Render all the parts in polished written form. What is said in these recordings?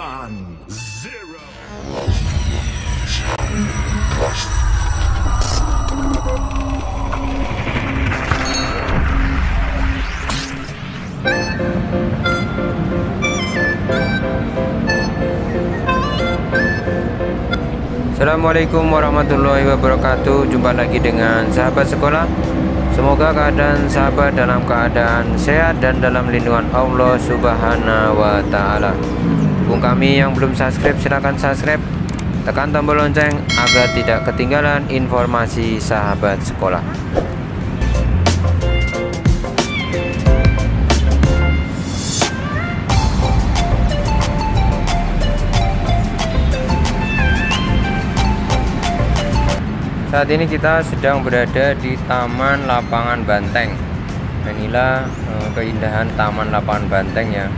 1-0. Assalamualaikum warahmatullahi wabarakatuh. Jumpa lagi dengan sahabat sekolah. Semoga keadaan sahabat dalam keadaan sehat dan dalam lindungan Allah Subhanahu wa Ta'ala. Untuk kami yang belum subscribe, silahkan subscribe, tekan tombol lonceng agar tidak ketinggalan informasi sahabat sekolah. Saat ini kita sedang berada di Taman Lapangan Banteng. Inilah keindahan Taman Lapangan Banteng ya.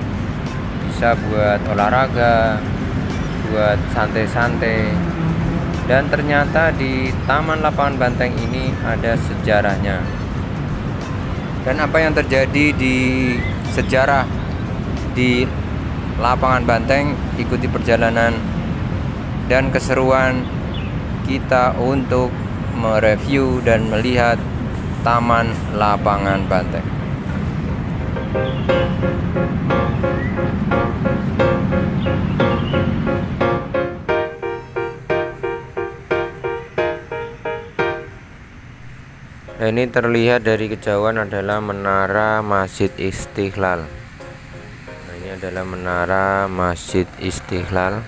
Bisa buat olahraga, buat santai-santai. Dan ternyata di Taman Lapangan Banteng ini ada sejarahnya. Dan apa yang terjadi di sejarah di Lapangan Banteng, ikuti perjalanan dan keseruan kita untuk mereview dan melihat Taman Lapangan Banteng. Nah, ini terlihat dari kejauhan adalah menara Masjid Istiqlal. Nah, ini adalah menara Masjid Istiqlal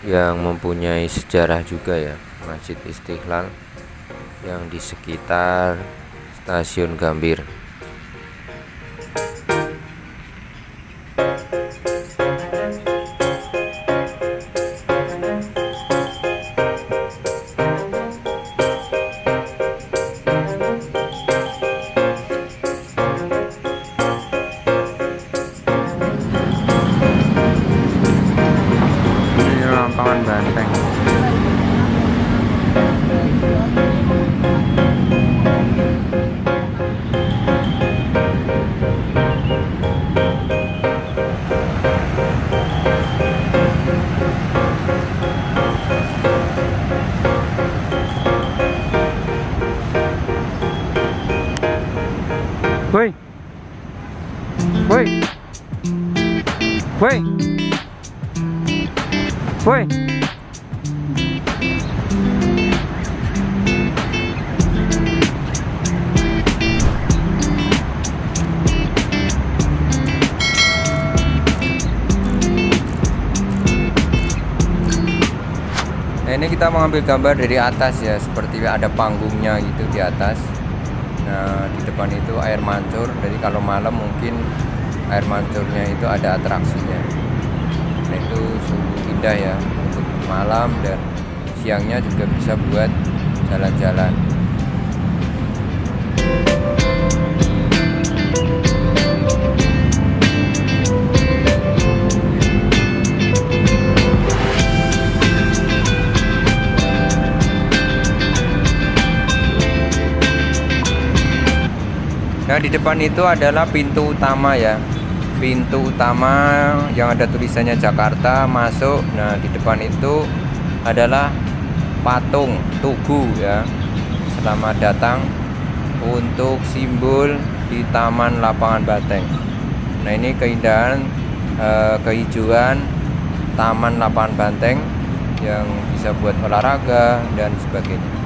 yang mempunyai sejarah juga ya, Masjid Istiqlal yang di sekitar Stasiun Gambir. Ini Lapangan Banteng. Woi, woi, woi, woi. Nah, ini kita mengambil gambar dari atas ya, seperti ada panggungnya gitu di atas. Nah, di depan itu air mancur. Jadi kalau malam mungkin air mancurnya itu ada atraksinya. Nah, itu sungguh indah ya untuk malam, dan siangnya juga bisa buat jalan-jalan. Nah, di depan itu adalah pintu utama ya. Pintu utama yang ada tulisannya Jakarta masuk. Nah, di depan itu adalah patung Tugu ya. Selamat datang untuk simbol di Taman Lapangan Banteng. Nah, ini keindahan kehijauan Taman Lapangan Banteng yang bisa buat olahraga dan sebagainya.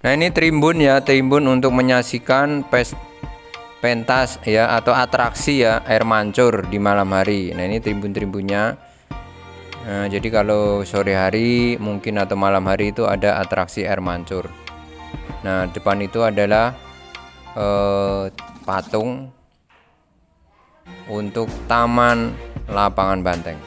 Nah, ini tribun ya, tribun untuk menyaksikan pentas ya atau atraksi ya air mancur di malam hari. Nah, ini tribun-tribunnya. Nah, jadi kalau sore hari mungkin atau malam hari itu ada atraksi air mancur. Nah, depan itu adalah patung untuk Taman Lapangan Banteng.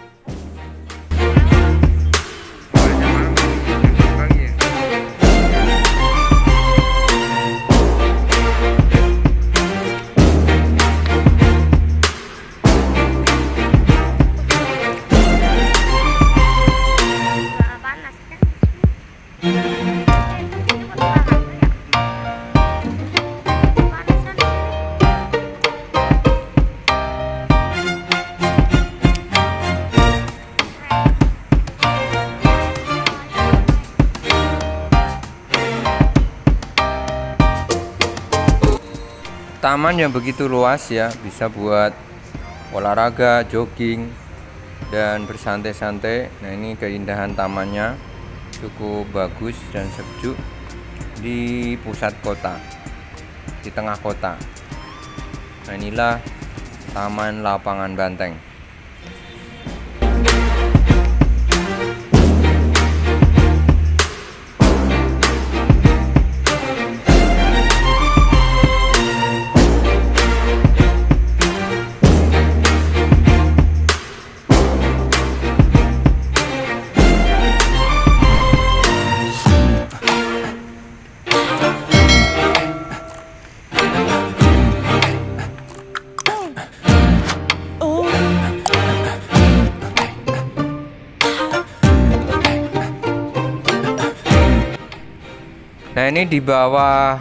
Taman yang begitu luas ya, bisa buat olahraga, jogging, dan bersantai-santai. Nah, ini keindahan tamannya cukup bagus dan sejuk di pusat kota, di tengah kota. Nah, inilah Taman Lapangan Banteng. Nah, ini di bawah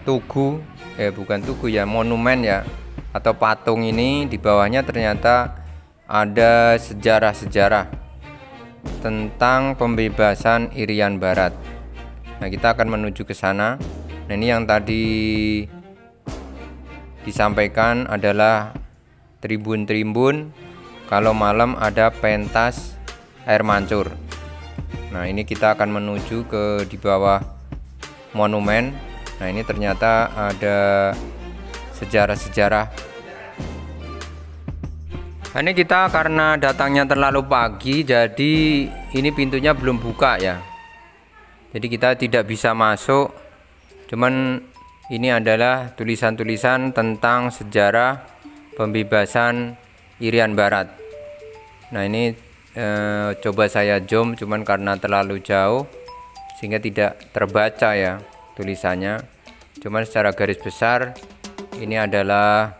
tugu, bukan tugu ya, monumen ya, atau patung ini, di bawahnya ternyata ada sejarah-sejarah tentang pembebasan Irian Barat. Nah, kita akan menuju ke sana. Nah, ini yang tadi disampaikan adalah tribun-tribun kalau malam ada pentas air mancur. Nah, ini kita akan menuju ke di bawah monumen. Nah, ini ternyata ada sejarah-sejarah. Nah, ini kita karena datangnya terlalu pagi, jadi ini pintunya belum buka ya. Jadi kita tidak bisa masuk. Cuman ini adalah tulisan-tulisan tentang sejarah pembebasan Irian Barat. Nah, ini coba saya zoom, cuman karena terlalu jauh sehingga tidak terbaca ya tulisannya. Cuman secara garis besar ini adalah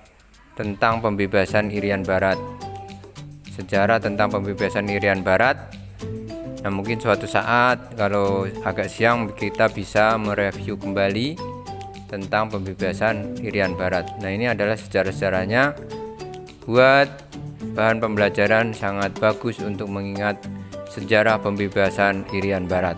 tentang pembebasan Irian Barat, sejarah tentang pembebasan Irian Barat. Nah, mungkin suatu saat kalau agak siang kita bisa mereview kembali tentang pembebasan Irian Barat. Nah, ini adalah sejarah-sejarahnya, buat bahan pembelajaran sangat bagus untuk mengingat sejarah pembebasan Irian Barat.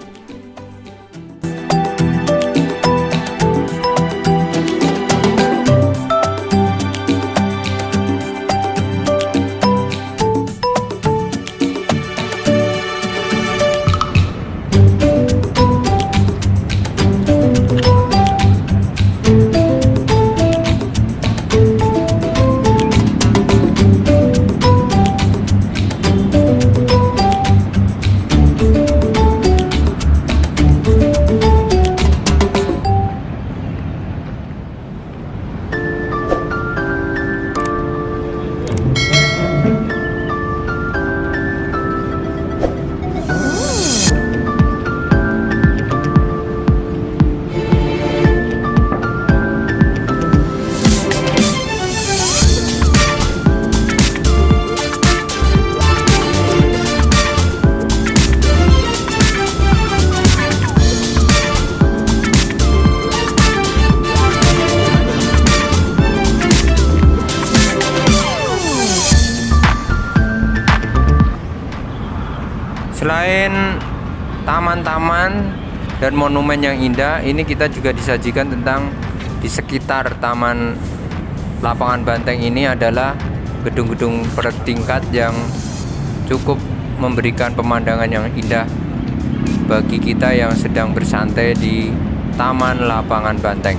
Selain taman-taman dan monumen yang indah, ini kita juga disajikan tentang di sekitar Taman Lapangan Banteng ini adalah gedung-gedung bertingkat yang cukup memberikan pemandangan yang indah bagi kita yang sedang bersantai di Taman Lapangan Banteng.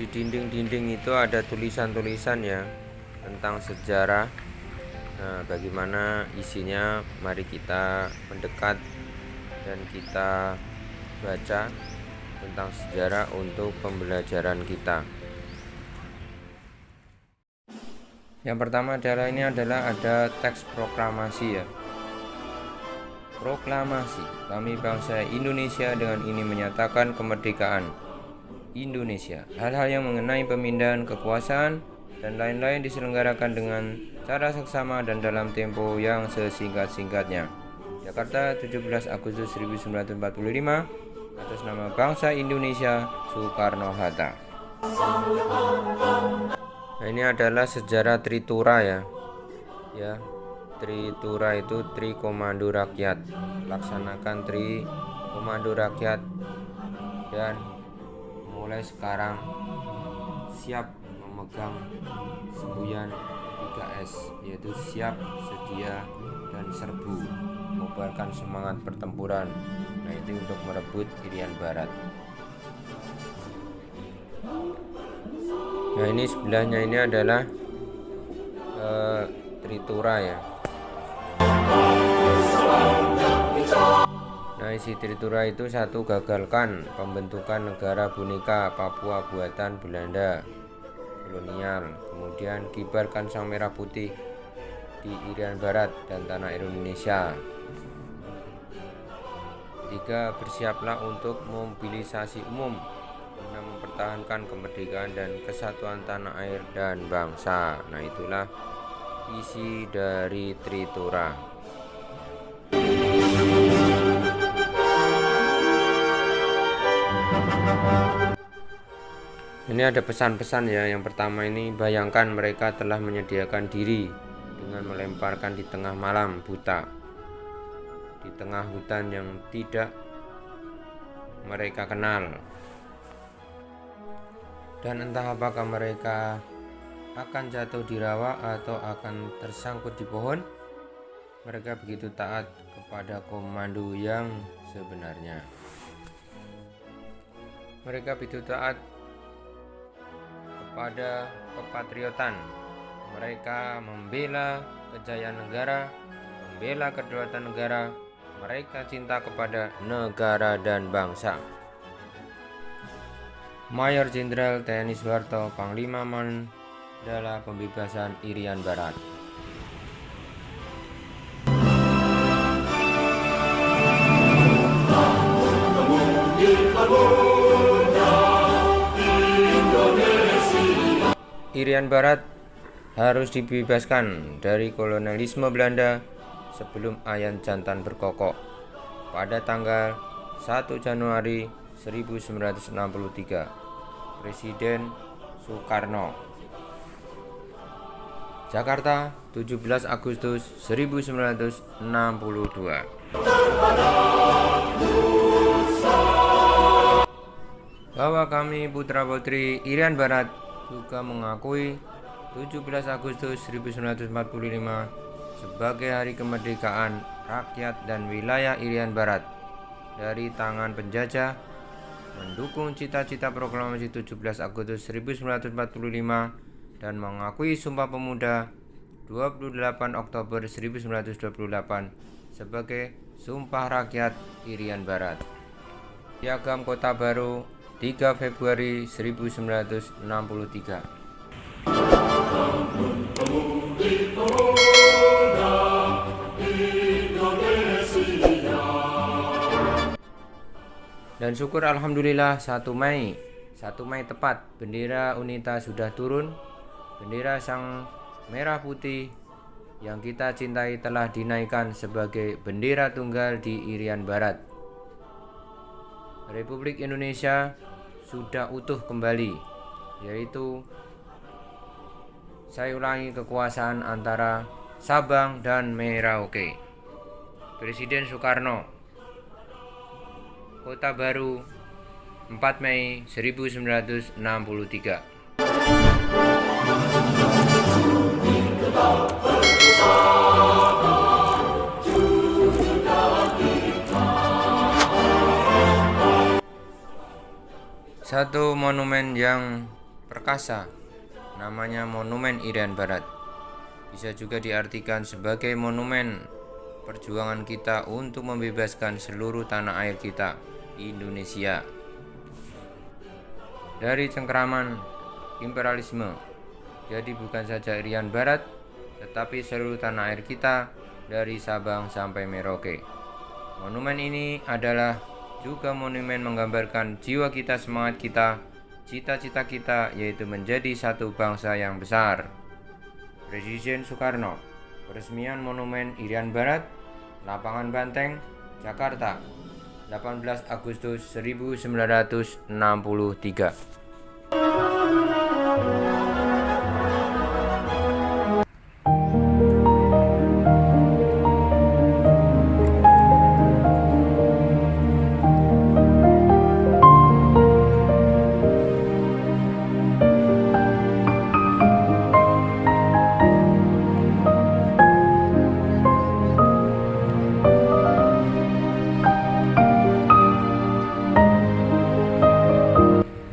di dinding-dinding itu ada tulisan-tulisan ya tentang sejarah. Nah, bagaimana isinya? Mari kita mendekat dan kita baca tentang sejarah untuk pembelajaran kita. Yang pertama adalah ada teks proklamasi ya. Proklamasi, kami bangsa Indonesia dengan ini menyatakan kemerdekaan Indonesia. Hal-hal yang mengenai pemindahan kekuasaan dan lain-lain diselenggarakan dengan cara seksama dan dalam tempo yang sesingkat-singkatnya. Jakarta, 17 Agustus 1945, atas nama bangsa Indonesia, Soekarno-Hatta. Nah, ini adalah sejarah Tritura ya. Tritura itu Tri Komando Rakyat. Laksanakan Tri Komando Rakyat dan mulai sekarang siap memegang semboyan 3S, yaitu siap, sedia, dan serbu. Mengobarkan semangat pertempuran. Nah, itu untuk merebut Irian Barat. Nah, ini sebelahnya ini adalah Tritura ya. Nah, isi Tritura itu: satu, gagalkan pembentukan negara boneka Papua buatan Belanda kolonial. Kemudian, kibarkan sang merah putih di Irian Barat dan tanah Indonesia. 3, bersiaplah untuk mobilisasi umum guna mempertahankan kemerdekaan dan kesatuan tanah air dan bangsa. Nah, itulah isi dari Tritura. Ini ada pesan-pesan ya. Yang pertama ini, bayangkan mereka telah menyediakan diri dengan melemparkan di tengah malam buta, di tengah hutan yang tidak mereka kenal. Dan entah apakah mereka akan jatuh di rawa atau akan tersangkut di pohon, mereka begitu taat kepada komando yang sebenarnya. Mereka begitu taat kepada kepatriotan. Mereka membela kejayaan negara, membela kedaulatan negara. Mereka cinta kepada negara dan bangsa. Mayor Jenderal TNI Soeharto, Panglima Mandala Pembebasan Irian Barat. Irian Barat harus dibebaskan dari kolonialisme Belanda sebelum Ayan Jantan berkokok pada tanggal 1 Januari 1963. Presiden Soekarno. Jakarta, 17 Agustus 1962. Bahwa kami putra-putri Irian Barat juga mengakui 17 Agustus 1945 sebagai hari kemerdekaan rakyat dan wilayah Irian Barat dari tangan penjajah, mendukung cita-cita proklamasi 17 Agustus 1945 dan mengakui Sumpah Pemuda 28 Oktober 1928 sebagai Sumpah Rakyat Irian Barat. Piagam Kota Baru 3 Februari 1963. Dan syukur alhamdulillah 1 Mei tepat, bendera UNITA sudah turun. Bendera sang merah putih yang kita cintai telah dinaikkan sebagai bendera tunggal di Irian Barat. Republik Indonesia sudah utuh kembali, yaitu saya ulangi, kekuasaan antara Sabang dan Merauke. Presiden Soekarno. Kota Baru, 4 Mei 1963. Satu monumen yang perkasa, namanya Monumen Irian Barat. Bisa juga diartikan sebagai monumen perjuangan kita untuk membebaskan seluruh tanah air kita, Indonesia, dari cengkraman imperialisme. Jadi bukan saja Irian Barat, tetapi seluruh tanah air kita dari Sabang sampai Merauke. Monumen ini adalah juga monumen menggambarkan jiwa kita, semangat kita, cita-cita kita, yaitu menjadi satu bangsa yang besar. Presiden Soekarno. Peresmian Monumen Irian Barat, Lapangan Banteng, Jakarta, 18 Agustus 1963.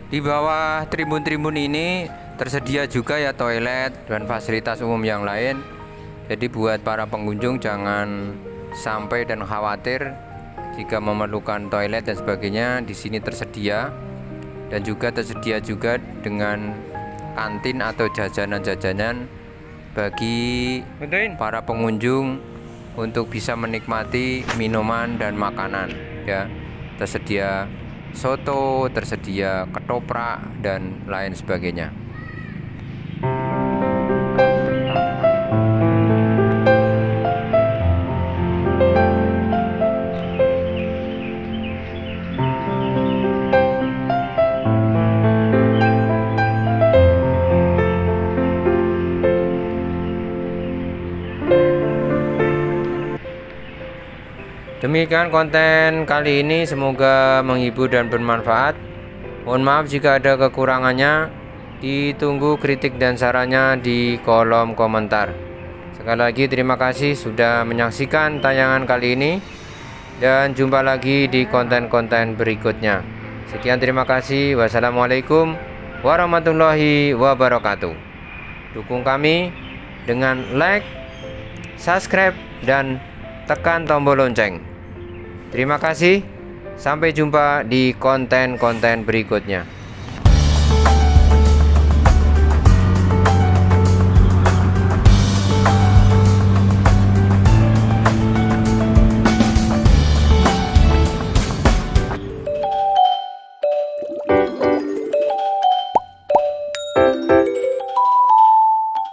Di bawah tribun-tribun ini tersedia juga ya toilet dan fasilitas umum yang lain. Jadi buat para pengunjung jangan sampai dan khawatir jika memerlukan toilet dan sebagainya, di sini tersedia. Dan juga tersedia juga dengan kantin atau jajanan-jajanan bagi para pengunjung untuk bisa menikmati minuman dan makanan ya. Tersedia soto, tersedia ketoprak dan lain sebagainya. Demikian konten kali ini, semoga menghibur dan bermanfaat. Mohon maaf jika ada kekurangannya. Ditunggu kritik dan sarannya di kolom komentar. Sekali lagi terima kasih sudah menyaksikan tayangan kali ini, dan jumpa lagi di konten-konten berikutnya. Sekian, terima kasih. Wassalamualaikum warahmatullahi wabarakatuh. Dukung kami dengan like, subscribe, dan tekan tombol lonceng. Terima kasih. Sampai jumpa di konten-konten berikutnya.